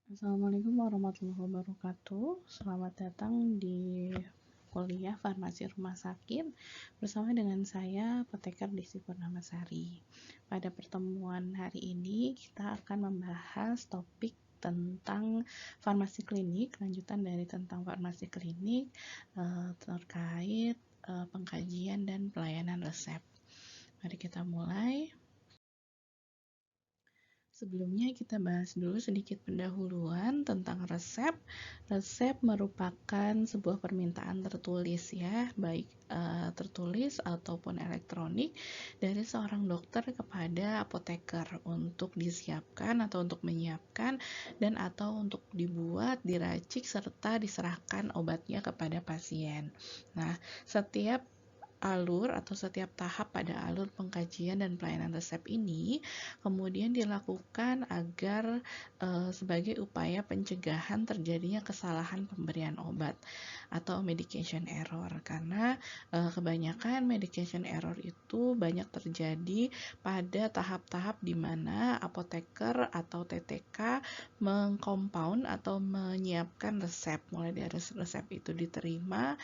Assalamualaikum warahmatullahi wabarakatuh. Selamat datang di kuliah Farmasi Rumah Sakit bersama dengan saya, Apoteker Desi Purnamasari. Pada pertemuan hari ini, kita akan membahas topik tentang farmasi klinik, lanjutan dari tentang farmasi klinik terkait pengkajian dan pelayanan resep. Mari kita mulai. Sebelumnya kita bahas dulu sedikit pendahuluan tentang resep. Resep merupakan sebuah permintaan tertulis ya, baik tertulis ataupun elektronik dari seorang dokter kepada apoteker untuk disiapkan atau untuk menyiapkan dan atau untuk dibuat, diracik serta diserahkan obatnya kepada pasien. Nah, setiap alur atau setiap tahap pada alur pengkajian dan pelayanan resep ini kemudian dilakukan agar sebagai upaya pencegahan terjadinya kesalahan pemberian obat atau medication error, karena kebanyakan medication error itu banyak terjadi pada tahap-tahap di mana apoteker atau TTK mengcompound atau menyiapkan resep, mulai dari resep itu diterima,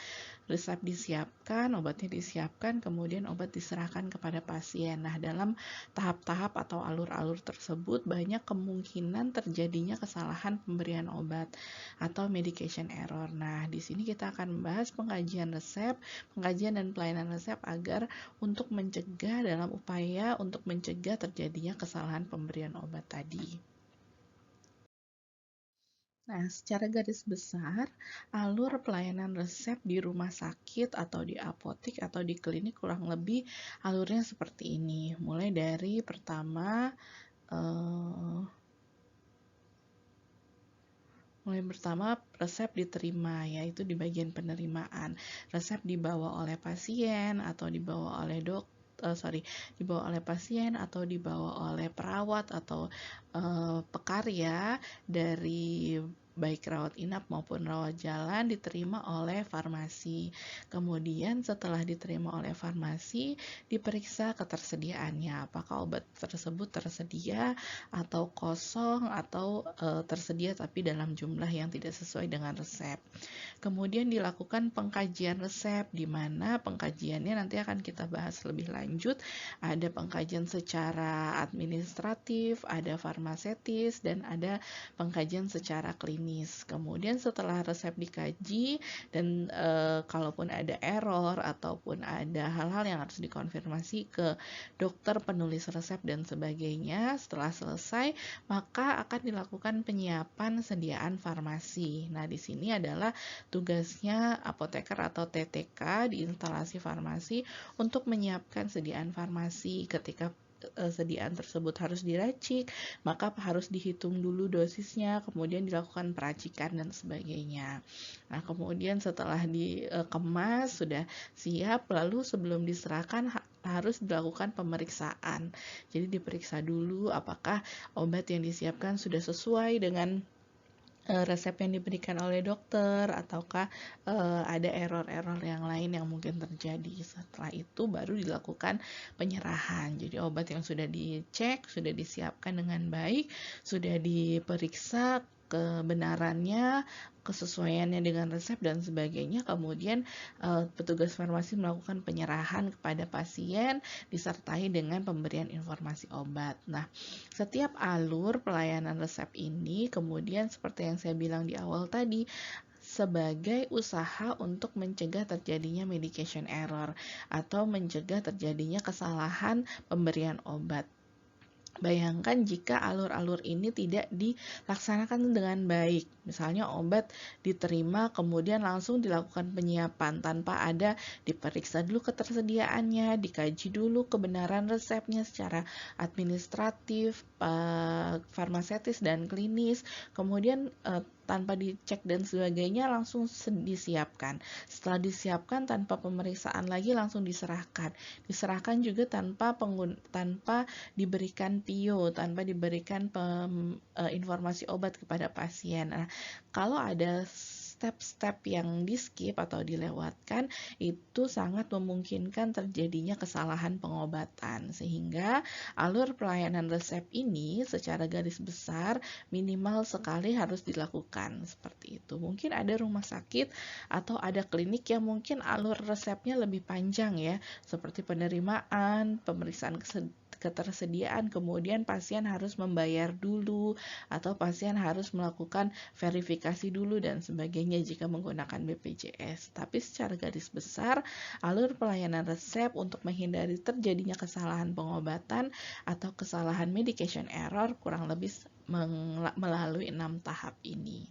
resep disiapkan, obatnya disiapkan, kemudian obat diserahkan kepada pasien. Nah, dalam tahap-tahap atau alur-alur tersebut banyak kemungkinan terjadinya kesalahan pemberian obat atau medication error. Nah, di sini kita akan membahas pengkajian resep, pengkajian dan pelayanan resep agar untuk mencegah dalam upaya untuk mencegah terjadinya kesalahan pemberian obat tadi. Nah, secara garis besar, alur pelayanan resep di rumah sakit atau di apotek atau di klinik kurang lebih alurnya seperti ini. Mulai dari pertama, resep diterima, yaitu di bagian penerimaan. Resep dibawa oleh pasien atau dibawa oleh dibawa oleh pasien atau dibawa oleh perawat atau pekarya dari baik rawat inap maupun rawat jalan diterima oleh farmasi. Kemudian setelah diterima oleh farmasi, diperiksa ketersediaannya, apakah obat tersebut tersedia atau kosong atau tersedia tapi dalam jumlah yang tidak sesuai dengan resep. Kemudian dilakukan pengkajian resep, di mana pengkajiannya nanti akan kita bahas lebih lanjut. Ada pengkajian secara administratif, ada farmasetis, dan ada pengkajian secara klinis. Kemudian setelah resep dikaji dan kalaupun ada error ataupun ada hal-hal yang harus dikonfirmasi ke dokter penulis resep dan sebagainya, setelah selesai maka akan dilakukan penyiapan sediaan farmasi. Nah, di sini adalah tugasnya apoteker atau TTK di instalasi farmasi untuk menyiapkan sediaan farmasi. Ketika sediaan tersebut harus diracik, maka harus dihitung dulu dosisnya, kemudian dilakukan peracikan dan sebagainya. Nah, kemudian setelah dikemas sudah siap, lalu sebelum diserahkan harus dilakukan pemeriksaan. Jadi diperiksa dulu apakah obat yang disiapkan sudah sesuai dengan resep yang diberikan oleh dokter, ataukah ada error-error yang lain yang mungkin terjadi. Setelah itu baru dilakukan penyerahan. Jadi obat yang sudah dicek, sudah disiapkan dengan baik, sudah diperiksa kebenarannya, kesesuaiannya dengan resep dan sebagainya. Kemudian petugas farmasi melakukan penyerahan kepada pasien disertai dengan pemberian informasi obat. Nah, setiap alur pelayanan resep ini kemudian seperti yang saya bilang di awal tadi, sebagai usaha untuk mencegah terjadinya medication error atau mencegah terjadinya kesalahan pemberian obat. Bayangkan jika alur-alur ini tidak dilaksanakan dengan baik. Misalnya obat diterima kemudian langsung dilakukan penyiapan tanpa ada diperiksa dulu ketersediaannya, dikaji dulu kebenaran resepnya secara administratif, farmasetis dan klinis. Kemudian tanpa dicek dan sebagainya langsung disiapkan. Setelah disiapkan tanpa pemeriksaan lagi langsung diserahkan. Diserahkan juga tanpa diberikan PIO, tanpa diberikan informasi obat kepada pasien. Nah, kalau ada step-step yang di-skip atau dilewatkan itu sangat memungkinkan terjadinya kesalahan pengobatan, sehingga alur pelayanan resep ini secara garis besar minimal sekali harus dilakukan seperti itu. Mungkin ada rumah sakit atau ada klinik yang mungkin alur resepnya lebih panjang ya, seperti penerimaan, pemeriksaan ketersediaan, kemudian pasien harus membayar dulu atau pasien harus melakukan verifikasi dulu dan sebagainya jika menggunakan BPJS. Tapi secara garis besar, alur pelayanan resep untuk menghindari terjadinya kesalahan pengobatan atau kesalahan medication error kurang lebih melalui 6 tahap ini.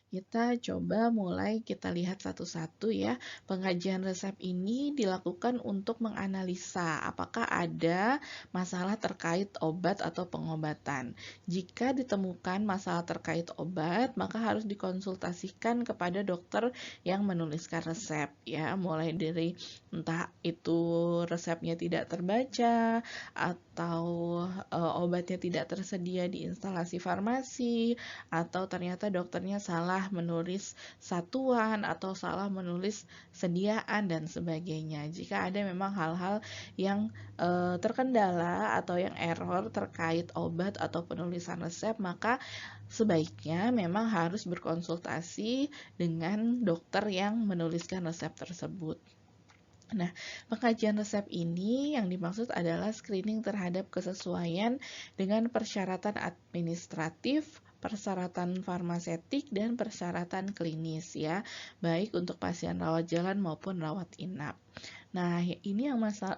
Kita coba mulai kita lihat satu-satu ya. Pengajian resep ini dilakukan untuk menganalisa apakah ada masalah terkait obat atau pengobatan. Jika ditemukan masalah terkait obat, maka harus dikonsultasikan kepada dokter yang menuliskan resep ya, mulai dari entah itu resepnya tidak terbaca atau obatnya tidak tersedia di instalasi farmasi, atau ternyata dokternya salah menulis satuan atau salah menulis sediaan dan sebagainya. Jika ada memang hal-hal yang terkendala atau yang error terkait obat atau penulisan resep, maka sebaiknya memang harus berkonsultasi dengan dokter yang menuliskan resep tersebut. Nah, pengkajian resep ini yang dimaksud adalah screening terhadap kesesuaian dengan persyaratan administratif, persyaratan farmaseutik, dan persyaratan klinis ya, baik untuk pasien rawat jalan maupun rawat inap. Nah, ini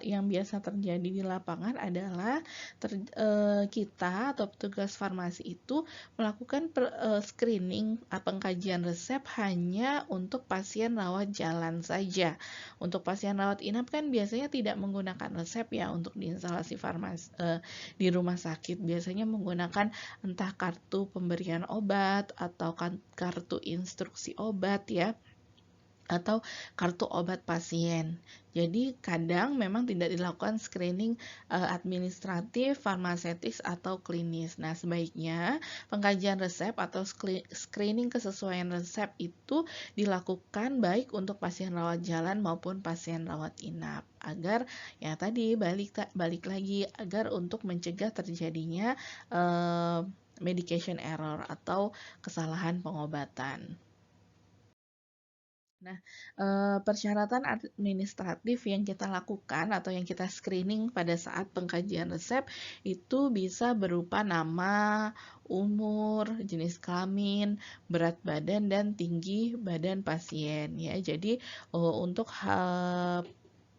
yang biasa terjadi di lapangan adalah kita atau petugas farmasi itu melakukan screening pengkajian resep hanya untuk pasien rawat jalan saja. Untuk pasien rawat inap kan biasanya tidak menggunakan resep ya untuk di instalasi farmasi di rumah sakit. Biasanya menggunakan entah kartu pemberian obat atau kartu instruksi obat ya, atau kartu obat pasien. Jadi kadang memang tidak dilakukan screening administratif, farmaseutis atau klinis. Nah, sebaiknya pengkajian resep atau screening kesesuaian resep itu dilakukan baik untuk pasien rawat jalan maupun pasien rawat inap, agar ya tadi balik lagi agar untuk mencegah terjadinya medication error atau kesalahan pengobatan. Nah, persyaratan administratif yang kita lakukan atau yang kita screening pada saat pengkajian resep itu bisa berupa nama, umur, jenis kelamin, berat badan, dan tinggi badan pasien ya. Jadi untuk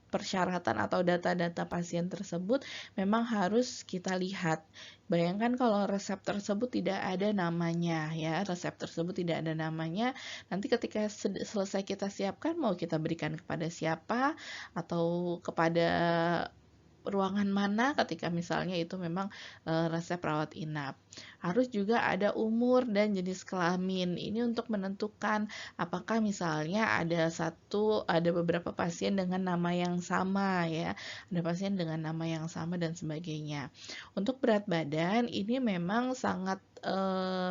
persyaratan atau data-data pasien tersebut memang harus kita lihat. Bayangkan kalau resep tersebut tidak ada namanya ya, resep tersebut tidak ada namanya, nanti ketika selesai kita siapkan mau kita berikan kepada siapa atau kepada ruangan mana ketika misalnya itu memang resep rawat inap. Harus juga ada umur dan jenis kelamin. Ini untuk menentukan apakah misalnya ada beberapa pasien dengan nama yang sama ya, ada pasien dengan nama yang sama dan sebagainya. Untuk berat badan ini memang sangat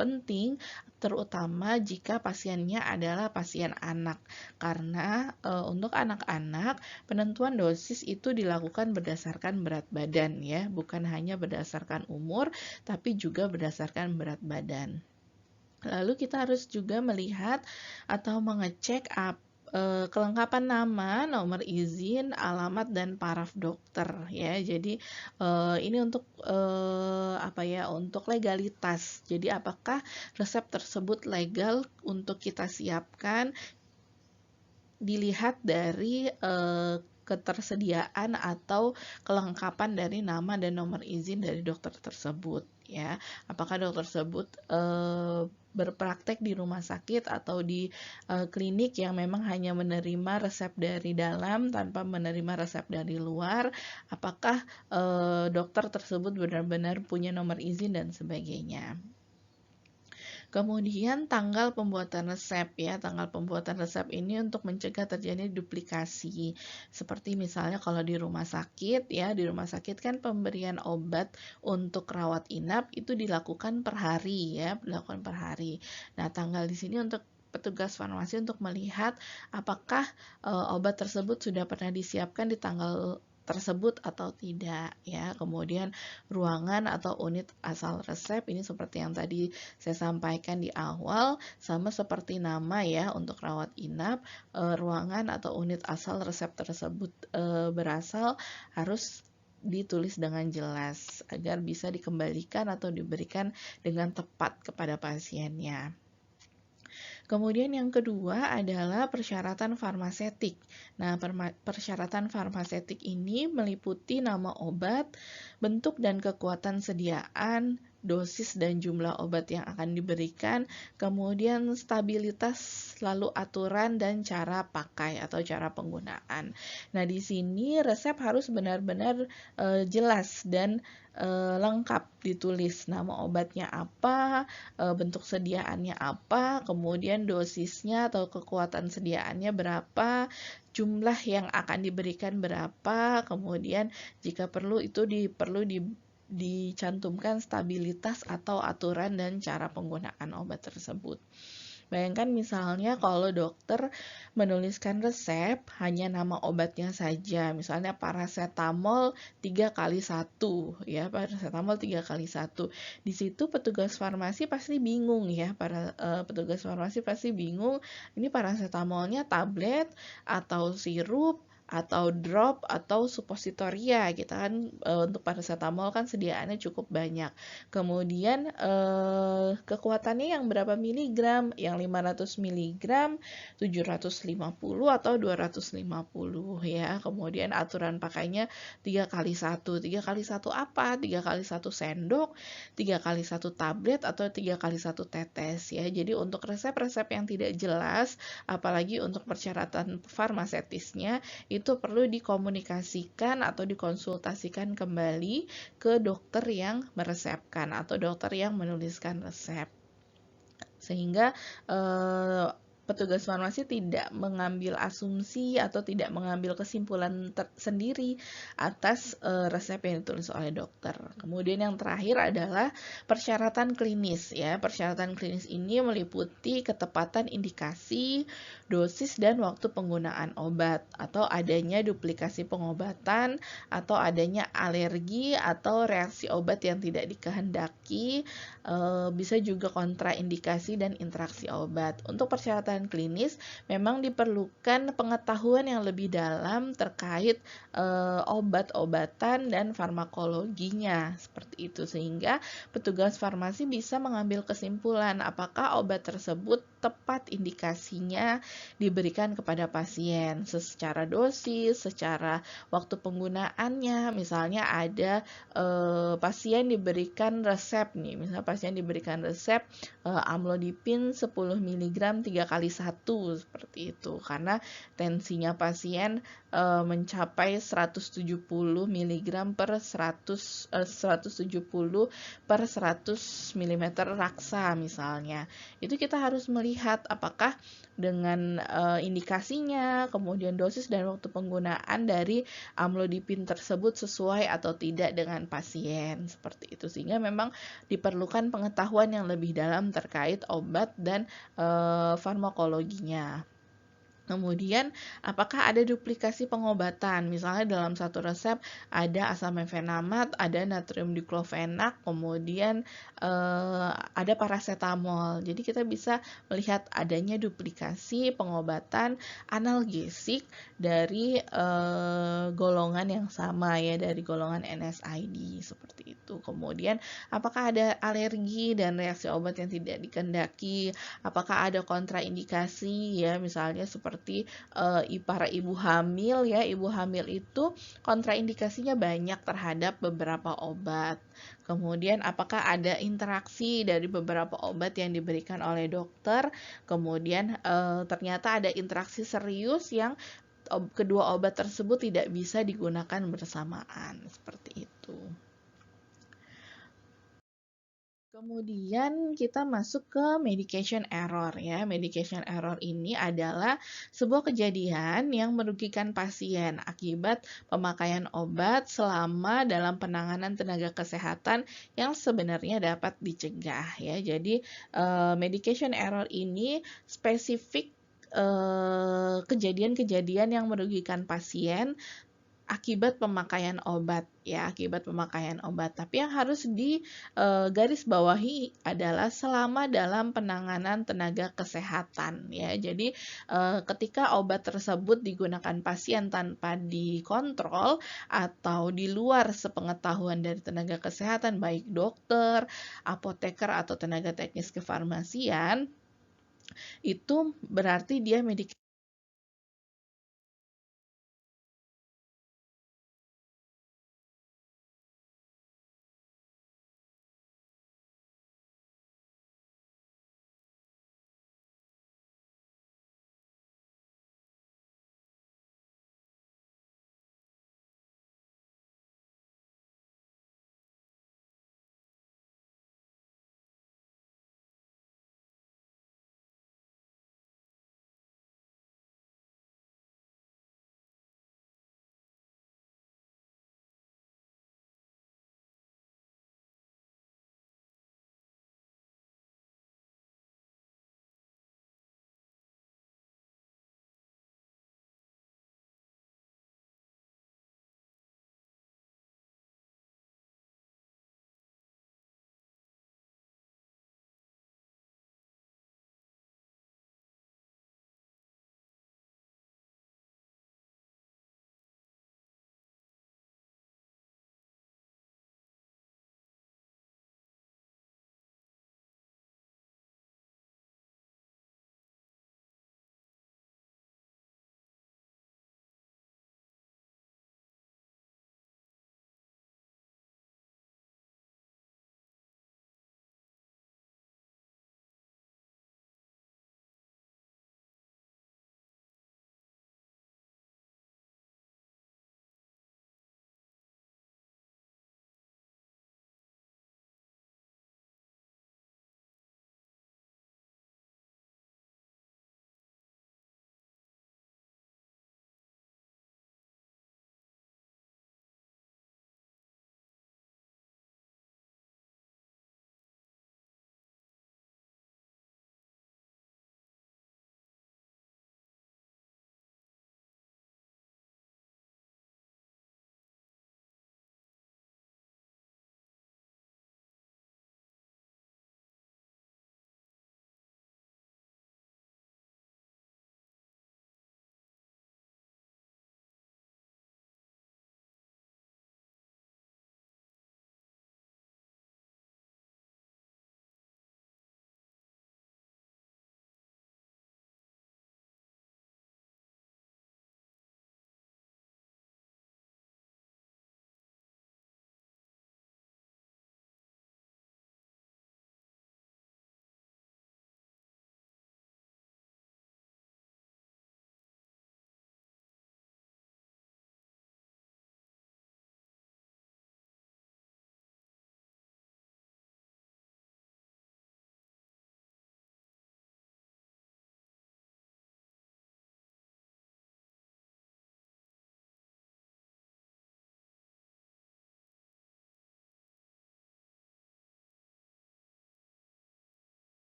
penting, terutama jika pasiennya adalah pasien anak, karena untuk anak-anak penentuan dosis itu dilakukan berdasarkan berat badan ya, bukan hanya berdasarkan umur tapi juga berdasarkan berat badan. Lalu kita harus juga melihat atau mengecek kelengkapan nama, nomor izin, alamat, dan paraf dokter ya. Jadi ini untuk untuk legalitas. Jadi apakah resep tersebut legal untuk kita siapkan, dilihat dari ketersediaan atau kelengkapan dari nama dan nomor izin dari dokter tersebut ya. Apakah dokter tersebut berpraktek di rumah sakit atau di klinik yang memang hanya menerima resep dari dalam tanpa menerima resep dari luar, apakah dokter tersebut benar-benar punya nomor izin dan sebagainya. Kemudian tanggal pembuatan resep ya, tanggal pembuatan resep ini untuk mencegah terjadi duplikasi. Seperti misalnya kalau di rumah sakit ya, di rumah sakit kan pemberian obat untuk rawat inap itu dilakukan per hari ya, dilakukan per hari. Nah, tanggal di sini untuk petugas farmasi untuk melihat apakah obat tersebut sudah pernah disiapkan di tanggal tersebut atau tidak ya. Kemudian ruangan atau unit asal resep ini seperti yang tadi saya sampaikan di awal, sama seperti nama ya untuk rawat inap, ruangan atau unit asal resep tersebut berasal harus ditulis dengan jelas agar bisa dikembalikan atau diberikan dengan tepat kepada pasiennya. Kemudian yang kedua adalah persyaratan farmasetik. Nah, persyaratan farmasetik ini meliputi nama obat, bentuk dan kekuatan sediaan, dosis dan jumlah obat yang akan diberikan, kemudian stabilitas, lalu aturan dan cara pakai atau cara penggunaan. Nah, di sini resep harus benar-benar jelas dan lengkap ditulis nama obatnya apa, bentuk sediaannya apa, kemudian dosisnya atau kekuatan sediaannya berapa, jumlah yang akan diberikan berapa, kemudian jika perlu itu perlu dicantumkan stabilitas atau aturan dan cara penggunaan obat tersebut. Bayangkan misalnya kalau dokter menuliskan resep hanya nama obatnya saja, misalnya paracetamol 3 kali 1 ya, paracetamol 3 kali 1. Di situ petugas farmasi pasti bingung ya, petugas farmasi pasti bingung ini paracetamolnya tablet atau sirup atau drop atau supositoria gitu kan. Untuk paracetamol kan sediaannya cukup banyak. Kemudian kekuatannya yang berapa miligram? Yang 500 miligram, 750 atau 250 ya. Kemudian aturan pakainya 3 kali 1. 3 kali 1 apa? 3 kali 1 sendok, 3 kali 1 tablet atau 3 kali 1 tetes ya. Jadi untuk resep-resep yang tidak jelas, apalagi untuk persyaratan farmasetisnya, itu perlu dikomunikasikan atau dikonsultasikan kembali ke dokter yang meresepkan atau dokter yang menuliskan resep. Sehingga petugas farmasi tidak mengambil asumsi atau tidak mengambil kesimpulan sendiri atas resep yang ditulis oleh dokter. Kemudian yang terakhir adalah persyaratan klinis ya. Persyaratan klinis ini meliputi ketepatan indikasi, dosis dan waktu penggunaan obat atau adanya duplikasi pengobatan atau adanya alergi atau reaksi obat yang tidak dikehendaki, bisa juga kontraindikasi dan interaksi obat. Untuk persyaratan klinis memang diperlukan pengetahuan yang lebih dalam terkait obat-obatan dan farmakologinya seperti itu, sehingga petugas farmasi bisa mengambil kesimpulan apakah obat tersebut tepat indikasinya diberikan kepada pasien secara dosis, secara waktu penggunaannya. Misalnya ada pasien diberikan resep nih, misalnya pasien diberikan resep amlodipin 10 mg 3 kali 1 seperti itu, karena tensinya pasien mencapai 170 mg per 170 per 100 mm raksa misalnya. Itu kita harus melihat apakah dengan indikasinya, kemudian dosis dan waktu penggunaan dari amlodipin tersebut sesuai atau tidak dengan pasien seperti itu, sehingga memang diperlukan pengetahuan yang lebih dalam terkait obat dan farmakologinya. Kemudian, apakah ada duplikasi pengobatan? Misalnya dalam satu resep ada asam mefenamat, ada natrium diklofenak, kemudian ada paracetamol. Jadi kita bisa melihat adanya duplikasi pengobatan analgesik dari golongan yang sama ya, dari golongan NSAID seperti itu. Kemudian, apakah ada alergi dan reaksi obat yang tidak dikehendaki? Apakah ada kontraindikasi ya, misalnya seperti para ibu hamil ya, ibu hamil itu kontraindikasinya banyak terhadap beberapa obat. Kemudian apakah ada interaksi dari beberapa obat yang diberikan oleh dokter, kemudian ternyata ada interaksi serius yang kedua obat tersebut tidak bisa digunakan bersamaan seperti itu. Kemudian kita masuk ke medication error ya. Medication error ini adalah sebuah kejadian yang merugikan pasien akibat pemakaian obat selama dalam penanganan tenaga kesehatan yang sebenarnya dapat dicegah ya. Jadi medication error ini spesifik kejadian-kejadian yang merugikan pasien akibat pemakaian obat ya, akibat pemakaian obat. Tapi yang harus garis bawahi adalah selama dalam penanganan tenaga kesehatan ya. Jadi ketika obat tersebut digunakan pasien tanpa dikontrol atau di luar sepengetahuan dari tenaga kesehatan baik dokter, apoteker atau tenaga teknis kefarmasian, itu berarti dia